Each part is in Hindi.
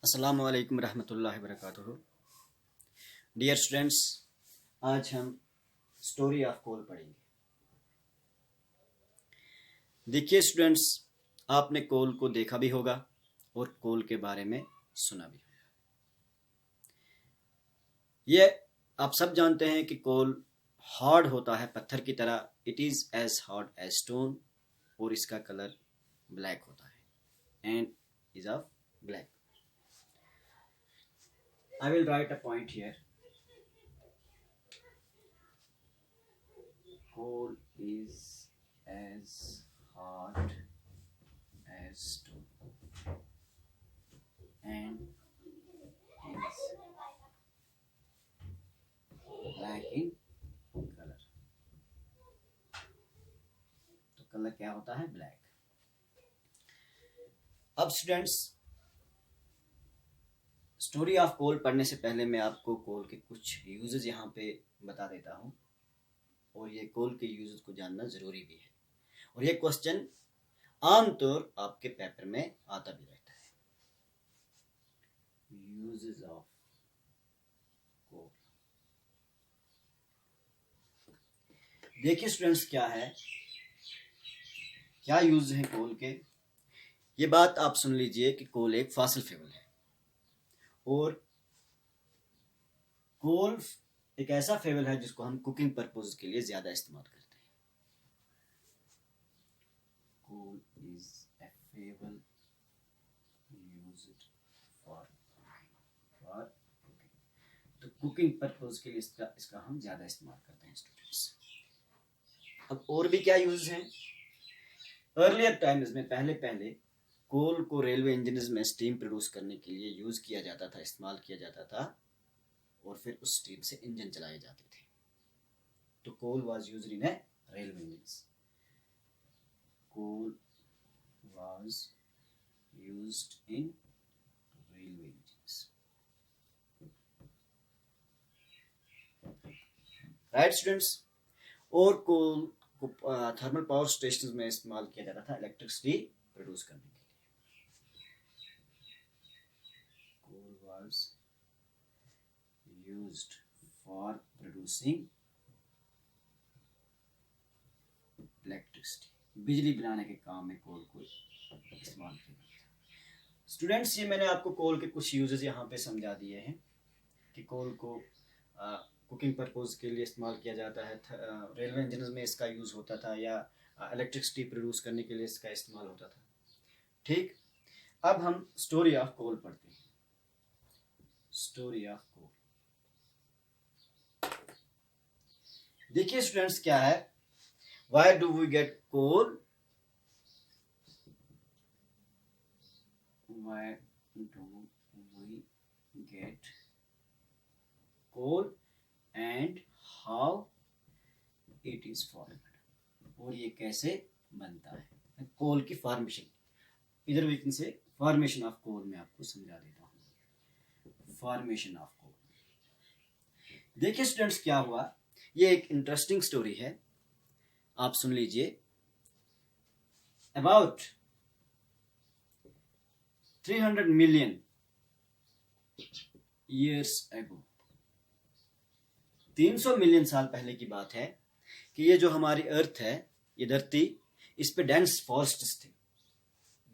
अस्सलामु अलैकुम रहमतुल्लाहि वबरकातुहू। डियर स्टूडेंट्स, आज हम स्टोरी ऑफ कोल पढ़ेंगे। देखिए स्टूडेंट्स, आपने कोल को देखा भी होगा और कोल के बारे में सुना भी होगा। ये आप सब जानते हैं कि कोल हार्ड होता है, पत्थर की तरह। It is as hard as stone और इसका कलर ब्लैक होता है and is of black. I will write a point here. Coal is as hard as stone and is black in color. तो कलर क्या होता है? ब्लैक। अब स्टूडेंट्स, स्टोरी ऑफ कोल पढ़ने से पहले मैं आपको कोल के कुछ यूजेस यहाँ पे बता देता हूँ, और ये कोल के यूजेस को जानना ज़रूरी भी है। और ये क्वेश्चन आमतौर आपके पेपर में आता भी रहता है। Uses of coal. देखिए स्टूडेंट्स, क्या यूज है कोल के। ये बात आप सुन लीजिए कि कोल एक फॉसिल फ्यूल है और कोल एक ऐसा फ्यूल है जिसको हम कुकिंग पर्पज के लिए ज्यादा इस्तेमाल करते हैं। Coal is a fuel used for cooking. तो कुकिंग पर्पज के लिए इसका हम ज्यादा इस्तेमाल करते हैं स्टूडेंट्स। अब और भी क्या यूज है? अर्लियर टाइम्स में पहले कोल को रेलवे इंजन में स्टीम प्रोड्यूस करने के लिए यूज किया जाता था, इस्तेमाल किया जाता था, और फिर उस स्टीम से इंजन चलाए जाते थे। तो coal was used in railway engines. Coal was used in railway engines. Right students. और कोल को थर्मल पावर स्टेशन में इस्तेमाल किया जाता था इलेक्ट्रिसिटी प्रोड्यूस करने के लिए। Was used for producing electricity। बिजली बनाने के काम में कोल को इस्तेमाल किया जाता है। स्टूडेंट्स, ये मैंने आपको कोल के कुछ यूजेस यहाँ पे समझा दिए हैं कि कोल को कुकिंग पर्पज के लिए इस्तेमाल किया जाता है, रेलवे इंजन में इसका यूज होता था, या इलेक्ट्रिसिटी प्रोड्यूस करने के लिए इसका इस्तेमाल होता था। ठीक, अब हम स्टोरी ऑफ कोल पढ़ते हैं। Story of coal. देखिए स्टूडेंट्स, क्या है? Why do we get coal? Why do we get coal and how it is formed, और ये कैसे बनता है? कोल की फॉर्मेशन। इधर वीकन से फॉर्मेशन ऑफ कोल में आपको समझा देता हूं। Formation of coal. देखिए स्टूडेंट्स, क्या हुआ? ये एक इंटरेस्टिंग स्टोरी है, आप सुन लीजिए। About 300 million years ago, 300 million साल पहले की बात है कि ये जो हमारी अर्थ है, ये धरती, इस पे डेंस फॉरेस्ट्स थे,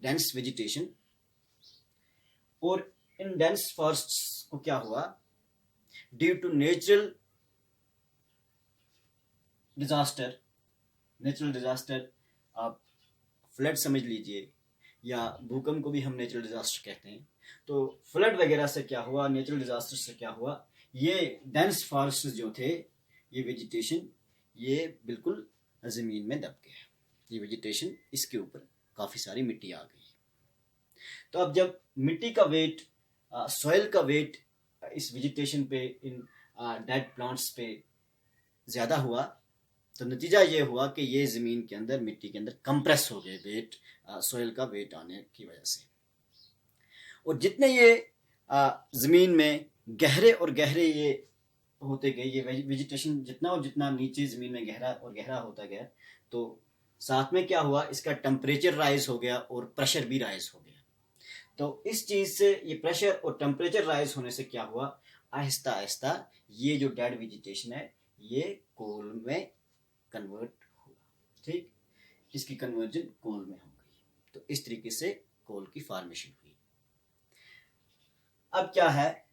डेंस वेजिटेशन। और इन डेंस फॉरेस्ट्स को क्या हुआ? ड्यू टू नेचुरल डिजास्टर, आप फ्लड समझ लीजिए, या भूकंप को भी हम नेचुरल डिजास्टर कहते हैं। तो फ्लड वगैरह से क्या हुआ, नेचुरल डिजास्टर से क्या हुआ, ये डेंस फॉरेस्ट जो थे, ये वेजिटेशन, ये बिल्कुल जमीन में दब गया। ये वेजिटेशन, इसके ऊपर काफी सारी मिट्टी आ गई। तो अब जब मिट्टी का वेट, सॉइल का वेट इस वेजिटेशन पे, इन डेड प्लांट्स पे ज़्यादा हुआ, तो नतीजा ये हुआ कि ये ज़मीन के अंदर, मिट्टी के अंदर कंप्रेस हो गए वेट, सॉइल का वेट आने की वजह से। और जितने ये ज़मीन में गहरे और गहरे ये होते गए, ये वेजिटेशन जितना और जितना नीचे ज़मीन में गहरा और गहरा होता गया, तो साथ में क्या हुआ? इसका टेम्परेचर राइज हो गया और प्रेशर भी राइज हो गया। तो इस चीज से ये प्रेशर और टेम्परेचर राइज होने से क्या हुआ, आहिस्ता आहिस्ता ये जो डेड वेजिटेशन है ये कोल में कन्वर्ट हुआ। ठीक, इसकी कन्वर्जन कोल में हो गई। तो इस तरीके से कोल की फॉर्मेशन हुई। अब क्या है,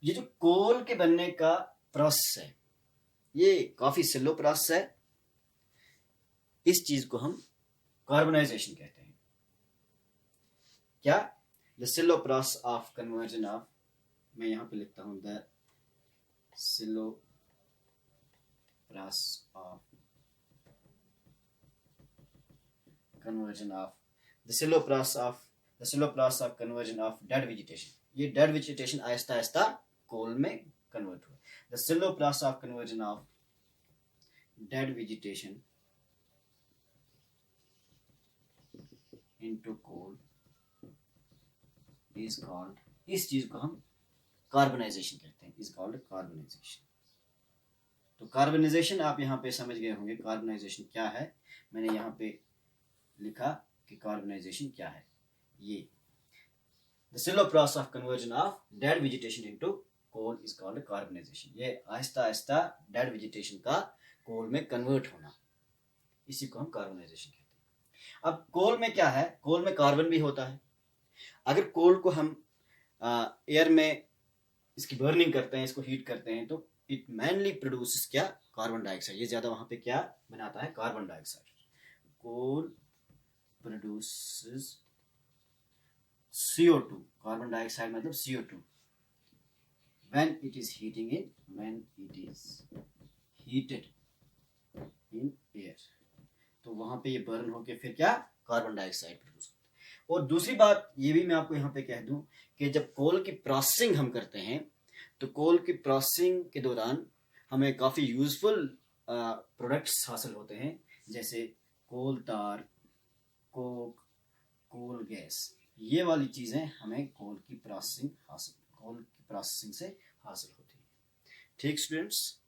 ये जो कोल के बनने का प्रोसेस है ये काफी स्लो प्रोसेस है। इस चीज को हम कार्बनाइजेशन कहते हैं। क्या, the slow process of conversion of, मैं यहां पे लिखता हूं the slow process of conversion of, the slow process of conversion of dead vegetation. ये डेड वेजिटेशन आहिस्ता आहिस्ता कोल में कन्वर्ट हुआ। The slow process of conversion of dead vegetation into coal is called, इस चीज को हम कार्बनाइजेशन कहते हैं, is called कार्बनाइजेशन। तो कार्बनाइजेशन आप यहाँ पे समझ गए होंगे कार्बनाइजेशन क्या है। मैंने यहाँ पे लिखा कि कार्बनाइजेशन क्या है। ये the slow process of conversion of dead vegetation into coal is called carbonisation. ये आहिस्ता आहिस्ता डेड वेजिटेशन का कोल में कन्वर्ट होना, इसी को हम कार्बनाइजेशन कहते हैं। अब कोल में क्या है, कोल में कार्बन भी होता है। अगर कोल को हम एयर में इसकी बर्निंग करते हैं, इसको हीट करते हैं, तो इट मेनली प्रोड्यूसेस क्या, कार्बन डाइऑक्साइड। ये ज्यादा वहां पे क्या बनाता है, कार्बन डाइऑक्साइड। कोल प्रोड्यूसेस CO2, कार्बन डाइऑक्साइड मतलब CO2 when it is heated in air। तो वहां पे ये बर्न होके फिर क्या, कार्बन डाइऑक्साइड प्रोड्यूस होता है। और दूसरी बात ये भी मैं आपको यहाँ पे कह दूं कि जब कोल की प्रोसेसिंग हम करते हैं तो कोल की प्रोसेसिंग के दौरान हमें काफ़ी यूजफुल प्रोडक्ट्स हासिल होते हैं, जैसे कोल तार, कोक, कोल गैस। ये वाली चीज़ें हमें कोल की प्रोसेसिंग से हासिल होती हैं। ठीक स्टूडेंट्स।